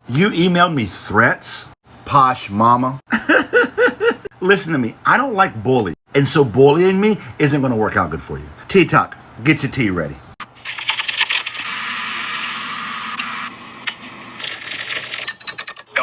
You emailed me threats? Posh mama. Listen to me. I don't like bully. And so bullying me isn't going to work out good for you. T-Talk, get your tea ready.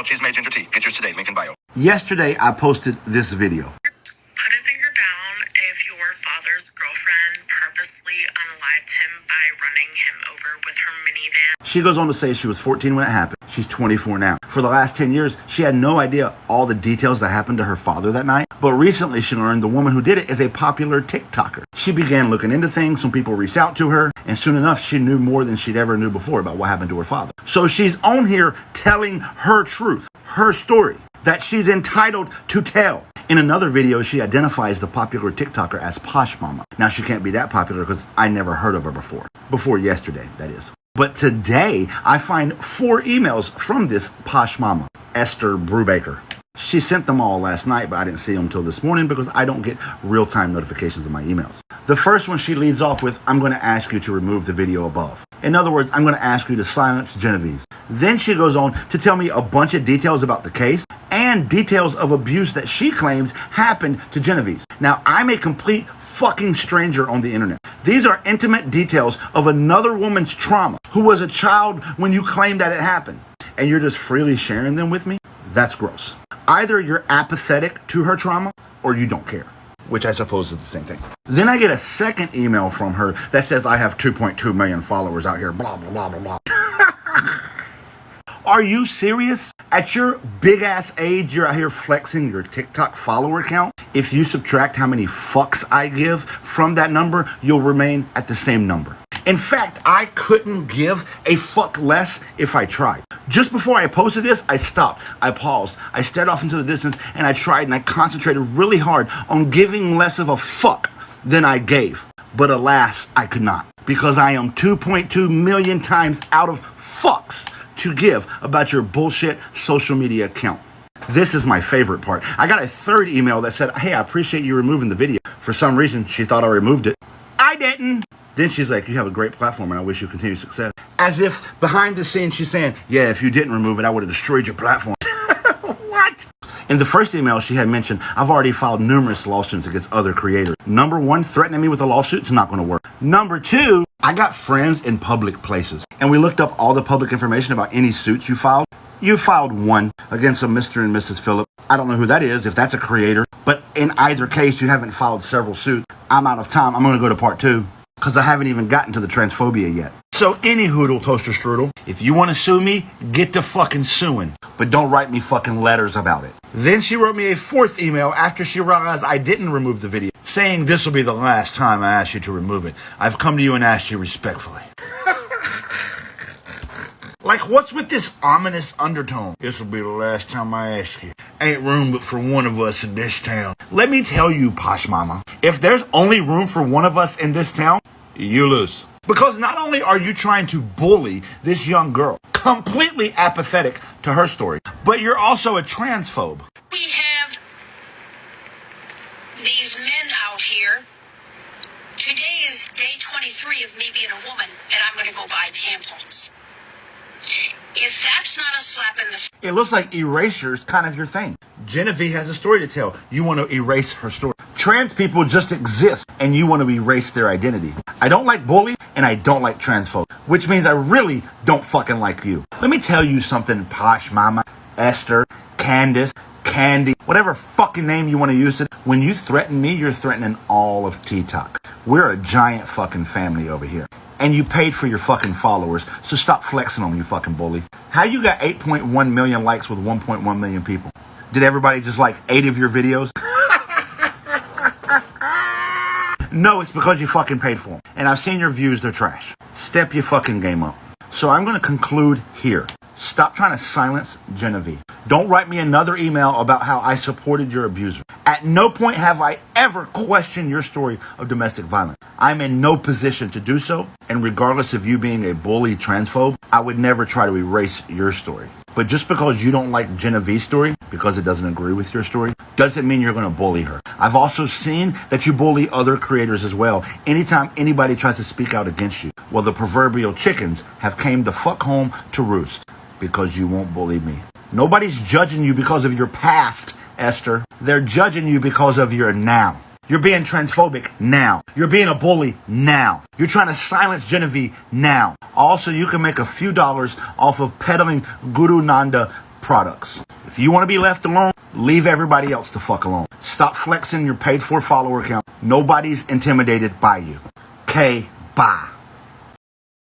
Cheese made ginger tea. Get yours today. Link in bio. Yesterday, I posted this video. Put a finger down if your father's girlfriend purposely unalived him by running him over with her minivan. She goes on to say she was 14 when it happened. She's 24 now. For the last 10 years, she had no idea all the details that happened to her father that night. But recently, she learned the woman who did it is a popular TikToker. She began looking into things. Some people reached out to her. And soon enough, she knew more than she'd ever knew before about what happened to her father. So she's on here telling her truth, her story, that she's entitled to tell. In another video, she identifies the popular TikToker as Posh Mama. Now, she can't be that popular because I never heard of her before. Before yesterday, that is. But today, I find 4 emails from this Posh Mama, Esther Brubaker. She sent them all last night, but I didn't see them until this morning because I don't get real-time notifications of my emails. The first one she leads off with, I'm going to ask you to remove the video above. In other words, I'm going to ask you to silence Genevieve. Then she goes on to tell me a bunch of details about the case and details of abuse that she claims happened to Genevieve. Now, I'm a complete fucking stranger on the internet. These are intimate details of another woman's trauma who was a child when you claim that it happened. And you're just freely sharing them with me? That's gross. Either you're apathetic to her trauma or you don't care, which I suppose is the same thing. Then I get a second email from her that says I have 2.2 million followers out here, blah, blah, blah, blah, blah. Are you serious? At your big ass age, you're out here flexing your TikTok follower count? If you subtract how many fucks I give from that number, you'll remain at the same number. In fact, I couldn't give a fuck less if I tried. Just before I posted this, I stopped, I paused, I stared off into the distance, and I tried and I concentrated really hard on giving less of a fuck than I gave. But alas, I could not, because I am 2.2 million times out of fucks to give about your bullshit social media account. This is my favorite part. I got a third email that said, hey, I appreciate you removing the video. For some reason, she thought I removed it. I didn't. Then she's like, you have a great platform and I wish you continued success. As if behind the scenes she's saying, yeah, if you didn't remove it, I would have destroyed your platform. What? In the first email she had mentioned, I've already filed numerous lawsuits against other creators. Number 1, threatening me with a lawsuit is not going to work. Number 2, I got friends in public places. And we looked up all the public information about any suits you filed. You filed one against a Mr. and Mrs. Phillip. I don't know who that is, if that's a creator. But in either case, you haven't filed several suits. I'm out of time. I'm going to go to part 2. Because I haven't even gotten to the transphobia yet. So any hoodle toaster strudel, if you want to sue me, get to fucking suing. But don't write me fucking letters about it. Then she wrote me a 4th email after she realized I didn't remove the video, saying this will be the last time I ask you to remove it. I've come to you and asked you respectfully. Like, what's with this ominous undertone? This will be the last time I ask you. Ain't room but for one of us in this town. Let me tell you, Posh Mama, if there's only room for one of us in this town, you lose. Because not only are you trying to bully this young girl, completely apathetic to her story, but you're also a transphobe. We have these men out here. Today is day 23 of me being a woman, and I'm going to go buy tampons. If that's not a slap in the... It looks like erasure is kind of your thing. Genevieve has a story to tell. You want to erase her story. Trans people just exist, and you want to erase their identity. I don't like bully, and I don't like transphobes, which means I really don't fucking like you. Let me tell you something, Posh Mama, Esther, Candace, Candy, whatever fucking name you want to use it. When you threaten me, you're threatening all of TikTok. We're a giant fucking family over here. And you paid for your fucking followers, so stop flexing on me, you fucking bully. How you got 8.1 million likes with 1.1 million people? Did everybody just like 8 of your videos? No, it's because you fucking paid for them. And I've seen your views, they're trash. Step your fucking game up. So I'm going to conclude here. Stop trying to silence Genevieve. Don't write me another email about how I supported your abuser. At no point have I ever questioned your story of domestic violence. I'm in no position to do so, and regardless of you being a bully transphobe, I would never try to erase your story. But just because you don't like Genevieve's story, because it doesn't agree with your story, doesn't mean you're going to bully her. I've also seen that you bully other creators as well, anytime anybody tries to speak out against you. Well, the proverbial chickens have came the fuck home to roost. because you won't bully me. Nobody's judging you because of your past, Esther. They're judging you because of your now. You're being transphobic now. You're being a bully now. You're trying to silence Genevieve now. Also, you can make a few dollars off of peddling Guru Nanda products. If you want to be left alone, leave everybody else the fuck alone. Stop flexing your paid for follower count. Nobody's intimidated by you. Okay, bye.